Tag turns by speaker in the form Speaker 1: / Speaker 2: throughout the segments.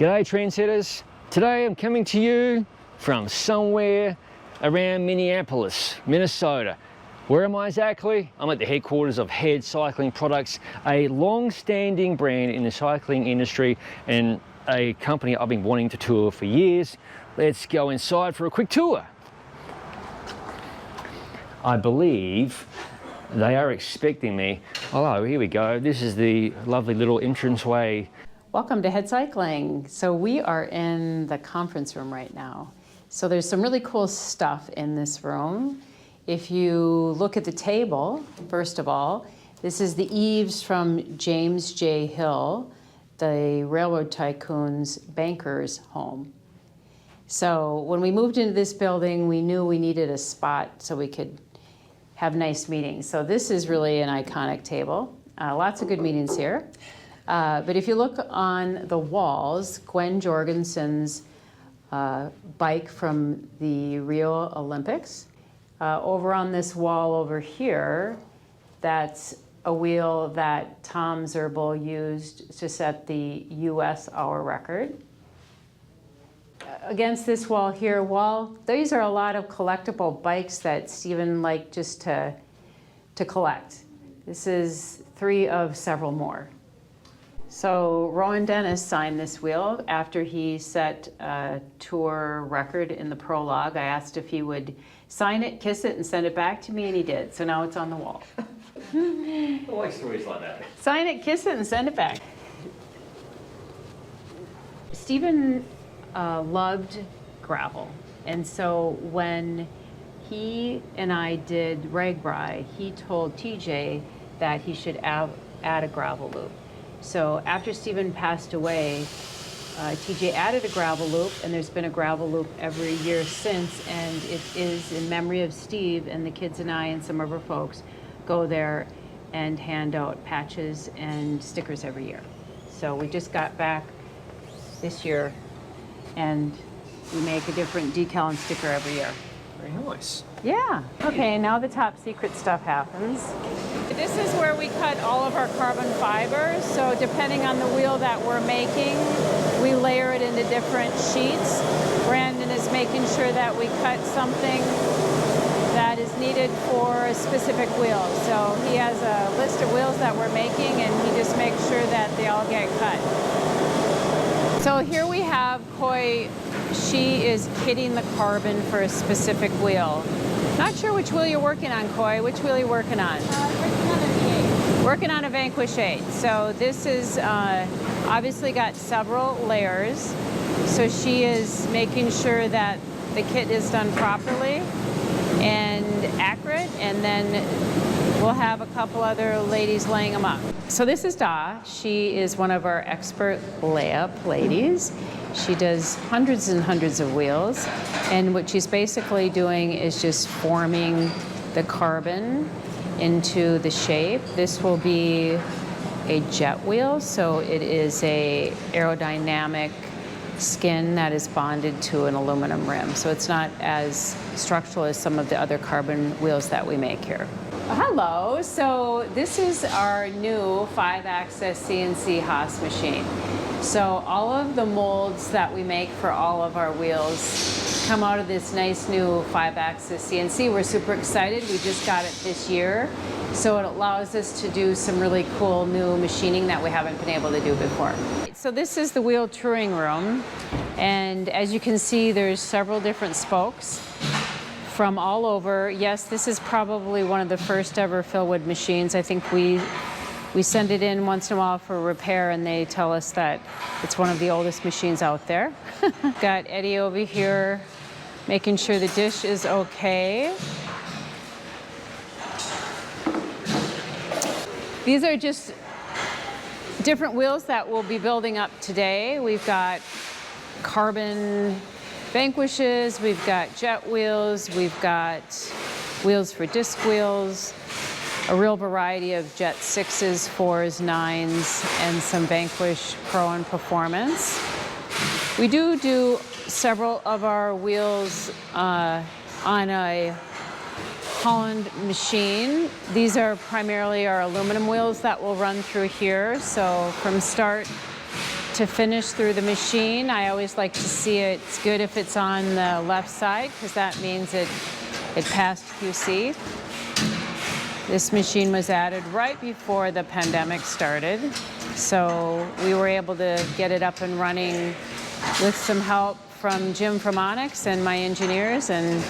Speaker 1: G'day trendsetters. Today I'm coming to you from somewhere around Minneapolis, Minnesota. Where am I exactly? I'm at the headquarters of HED Cycling Products, a long-standing brand in the cycling industry and a company I've been wanting to tour for years. Let's go inside for a quick tour. I believe they are expecting me. Hello, here we go. This is the lovely little entranceway.
Speaker 2: Welcome to HED Cycling. So we are in the conference room right now. So there's some really cool stuff in this room. If you look at the table, first of all, this is the eaves from James J. Hill, the railroad tycoon's banker's home. So when we moved into this building, we knew we needed a spot so we could have nice meetings. So this is really an iconic table. Lots of good meetings here. But if you look on the walls, Gwen Jorgensen's bike from the Rio Olympics. Over on this wall over here, that's a wheel that Tom Zerbel used to set the US hour record. Against this wall here, these are a lot of collectible bikes that Stephen liked just to collect. This is 3 of several more. So Rowan Dennis signed this wheel after he set a tour record in the prologue. I asked if he would sign it, kiss it, and send it back to me, and he did. So now it's on the wall.
Speaker 1: I like stories like that.
Speaker 2: Sign it, kiss it, and send it back. Stephen loved gravel, and so when he and I did RAGBRAI, he told TJ that he should add a gravel loop. So after Stephen passed away, TJ added a gravel loop, and there's been a gravel loop every year since, and it is in memory of Steve, and the kids and I and some of our folks go there and hand out patches and stickers every year. So we just got back this year, and we make a different decal and sticker every year.
Speaker 1: Very nice.
Speaker 2: Yeah. Okay, now the top secret stuff happens. This is where we cut all of our carbon fibers. So depending on the wheel that we're making, we layer it into different sheets. Brandon is making sure that we cut something that is needed for a specific wheel. So he has a list of wheels that we're making, and he just makes sure that they all get cut. So here we have Koi. She is kitting the carbon for a specific wheel. Not sure which wheel you're working on, Koi. Which wheel are you working on? Working on a Vanquish 8. So this is obviously got several layers. So she is making sure that the kit is done properly and accurate, and then we'll have a couple other ladies laying them up. So this is Da. She is one of our expert layup ladies. She does hundreds and hundreds of wheels, and what she's basically doing is just forming the carbon into the shape. This will be a jet wheel, so it is a aerodynamic skin that is bonded to an aluminum rim. So it's not as structural as some of the other carbon wheels that we make here. Hello, so this is our new 5-axis CNC Haas machine. So all of the molds that we make for all of our wheels come out of this nice new 5-axis CNC. We're super excited. We just got it this year. So it allows us to do some really cool new machining that we haven't been able to do before. So this is the wheel touring room. And as you can see, there's several different spokes from all over. Yes, this is probably one of the first ever Philwood machines. I think we send it in once in a while for repair, and they tell us that it's one of the oldest machines out there. Got Eddie over here making sure the dish is okay. These are just different wheels that we'll be building up today. We've got carbon Vanquishes, we've got jet wheels, we've got wheels for disc wheels, a real variety of Jet 6s, 4s, 9s, and some Vanquish Pro and Performance. We do several of our wheels on a Holland machine. These are primarily our aluminum wheels that will run through here. So from start to to finish through the machine. I always like to see it's good if it's on the left side, because that means it passed QC. This machine was added right before the pandemic started, so we were able to get it up and running with some help from Jim from Onyx and my engineers, and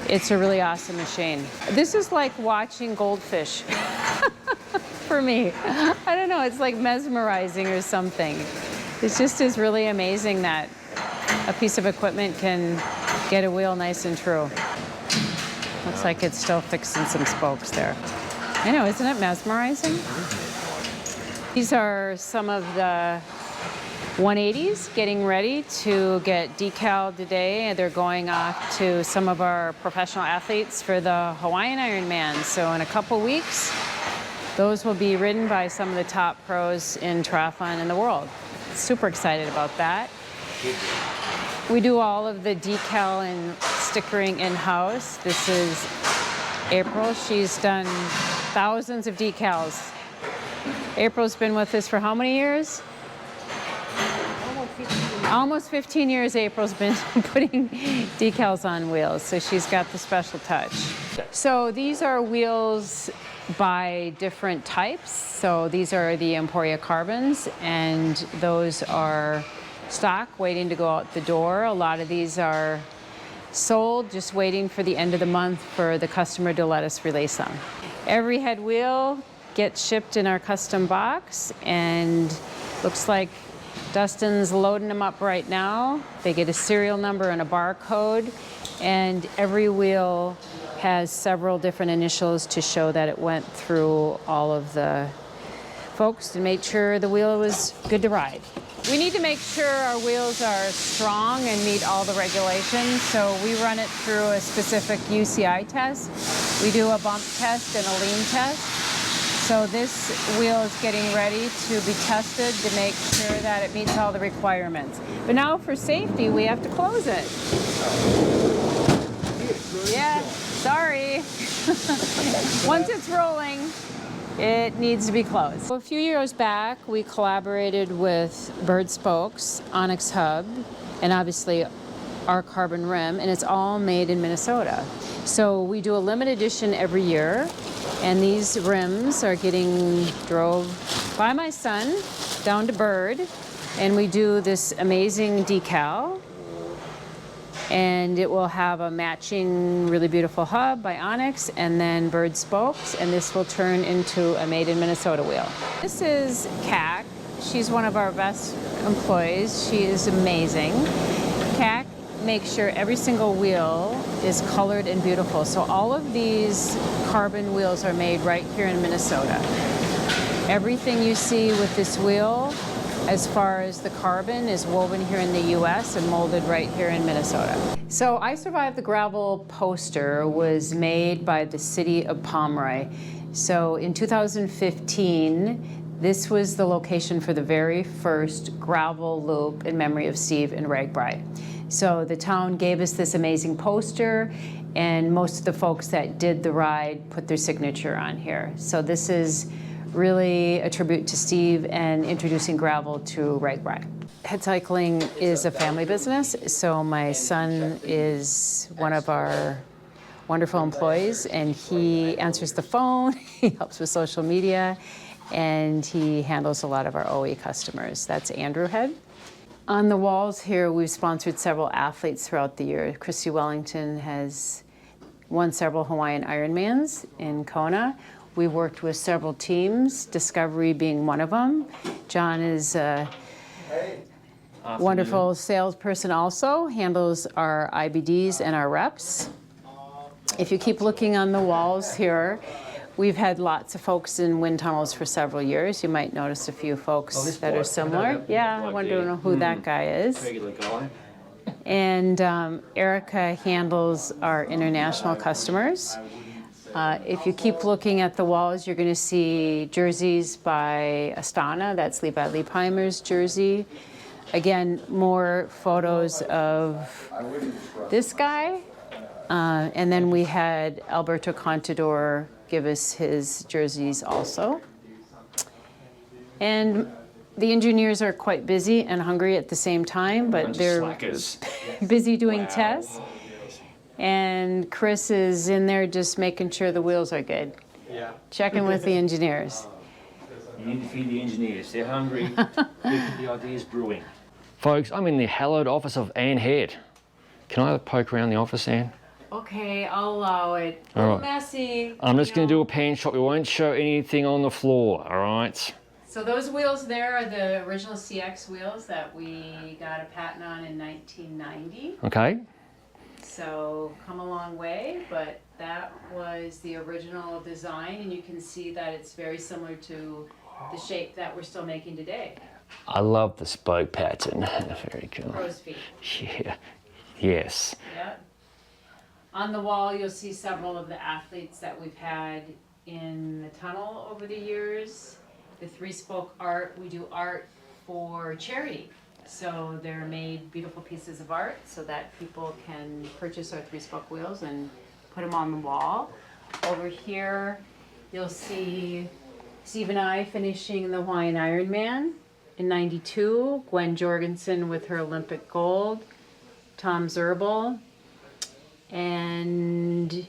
Speaker 2: it's a really awesome machine. This is like watching goldfish for me. I don't know, it's like mesmerizing or something. It just is really amazing that a piece of equipment can get a wheel nice and true. Looks like it's still fixing some spokes there. I know, isn't it mesmerizing? These are some of the 180s getting ready to get decaled today. They're going off to some of our professional athletes for the Hawaiian Ironman. So in a couple weeks, those will be ridden by some of the top pros in triathlon in the world. Super excited about that. We do all of the decal and stickering in-house. This is April. She's done thousands of decals. April's been with us for how many years? Almost 15 years April's been putting decals on wheels, so she's got the special touch. So these are wheels by different types. So these are the Emporia carbons, and those are stock waiting to go out the door. A lot of these are sold, just waiting for the end of the month for the customer to let us release them. Every head wheel gets shipped in our custom box, and looks like Dustin's loading them up right now. They get a serial number and a barcode, and every wheel has several different initials to show that it went through all of the folks to make sure the wheel was good to ride. We need to make sure our wheels are strong and meet all the regulations, so we run it through a specific UCI test. We do a bump test and a lean test. So this wheel is getting ready to be tested to make sure that it meets all the requirements. But now for safety, we have to close it. Yeah, sorry. Once it's rolling, it needs to be closed. So a few years back, we collaborated with Bird Spokes, Onyx Hub, and obviously our carbon rim, and it's all made in Minnesota. So we do a limited edition every year, and these rims are getting drove by my son down to Bird, and we do this amazing decal, and it will have a matching really beautiful hub by Onyx and then Bird spokes, and this will turn into a made in Minnesota wheel. This is CAC. She's one of our best employees. She is amazing. CAC makes sure every single wheel is colored and beautiful. So all of these carbon wheels are made right here in Minnesota. Everything you see with this wheel, as far as the carbon, is woven here in the US and molded right here in Minnesota. So I Survived the Gravel poster was made by the city of Pomeroy. So in 2015, this was the location for the very first gravel loop in memory of Steve in RAGBRAI. So the town gave us this amazing poster, and most of the folks that did the ride put their signature on here. So this is really a tribute to Steve and introducing gravel to RAGBRAI. HED Cycling is a family business, so my son is one of our wonderful employees, and he answers the phone, he helps with social media, and he handles a lot of our OE customers. That's Andrew Head. On the walls here, we've sponsored several athletes throughout the year. Christy Wellington has won several Hawaiian Ironmans in Kona. We worked with several teams, Discovery being one of them. John is a wonderful salesperson also, handles our IBDs and our reps. If you keep looking on the walls here, we've had lots of folks in wind tunnels for several years. You might notice a few folks that are similar. Yeah, I wonder who that guy is. And Erica handles our international customers. If you keep looking at the walls, you're going to see jerseys by Astana. That's Levi Leipheimer's jersey. Again, more photos of this guy. And then we had Alberto Contador give us his jerseys also. And The engineers are quite busy and hungry at the same time, but they're
Speaker 1: slackers.
Speaker 2: busy doing tests. And Chris is in there just making sure the wheels are good.
Speaker 3: Yeah.
Speaker 2: Checking with the engineers.
Speaker 1: You need to feed the engineers. They're hungry. The ideas brewing. Folks, I'm in the hallowed office of Ann Head. Can I poke around the office, Ann?
Speaker 2: Okay, I'll allow it. A
Speaker 1: All
Speaker 2: little
Speaker 1: right.
Speaker 2: messy.
Speaker 1: I'm just going to do a pan shot. We won't show anything on the floor, all right?
Speaker 2: So those wheels there are the original CX wheels that we got a patent on in 1990.
Speaker 1: Okay.
Speaker 2: So come a long way, but that was the original design, and you can see that it's very similar to the shape that we're still making today.
Speaker 1: I love the spoke pattern. Very cool.
Speaker 2: Crow's feet.
Speaker 1: Yeah. Yes.
Speaker 2: Yep. On the wall, you'll see several of the athletes that we've had in the tunnel over the years. The three-spoke art, we do art for charity. So they're made beautiful pieces of art so that people can purchase our three-spoke wheels and put them on the wall. Over here, you'll see Steve and I finishing the Hawaiian Ironman in '92. Gwen Jorgensen with her Olympic gold. Tom Zerbel. And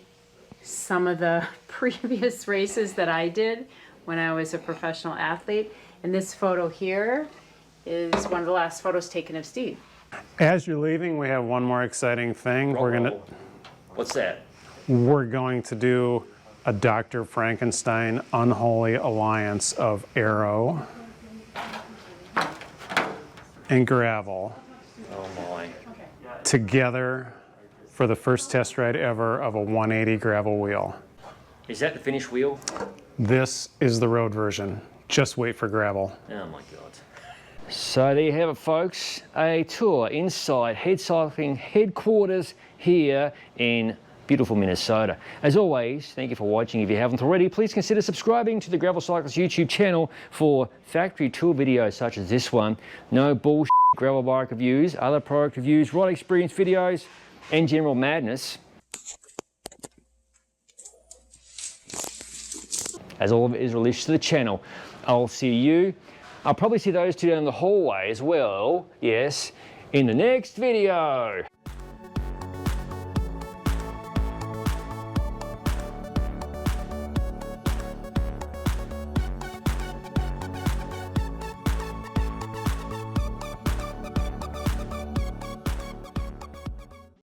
Speaker 2: some of the previous races that I did when I was a professional athlete. And this photo here is one of the last photos taken of Steve.
Speaker 3: As you're leaving, we have one more exciting thing.
Speaker 1: What's that?
Speaker 3: We're going to do a Dr. Frankenstein Unholy Alliance of aero and gravel
Speaker 1: Oh my.
Speaker 3: together for the first test ride ever of a 180 gravel wheel.
Speaker 1: Is that the finished wheel?
Speaker 3: This is the road version. Just wait for gravel.
Speaker 1: Oh my God. So there you have it, folks. A tour inside HED Cycling headquarters here in beautiful Minnesota. As always, thank you for watching. If you haven't already, please consider subscribing to the Gravel Cyclist YouTube channel for factory tour videos such as this one. No bullshit gravel bike reviews, other product reviews, ride experience videos, and general madness. As all of it is released to the channel. I'll see you. I'll probably see those two down the hallway as well, yes, in the next video.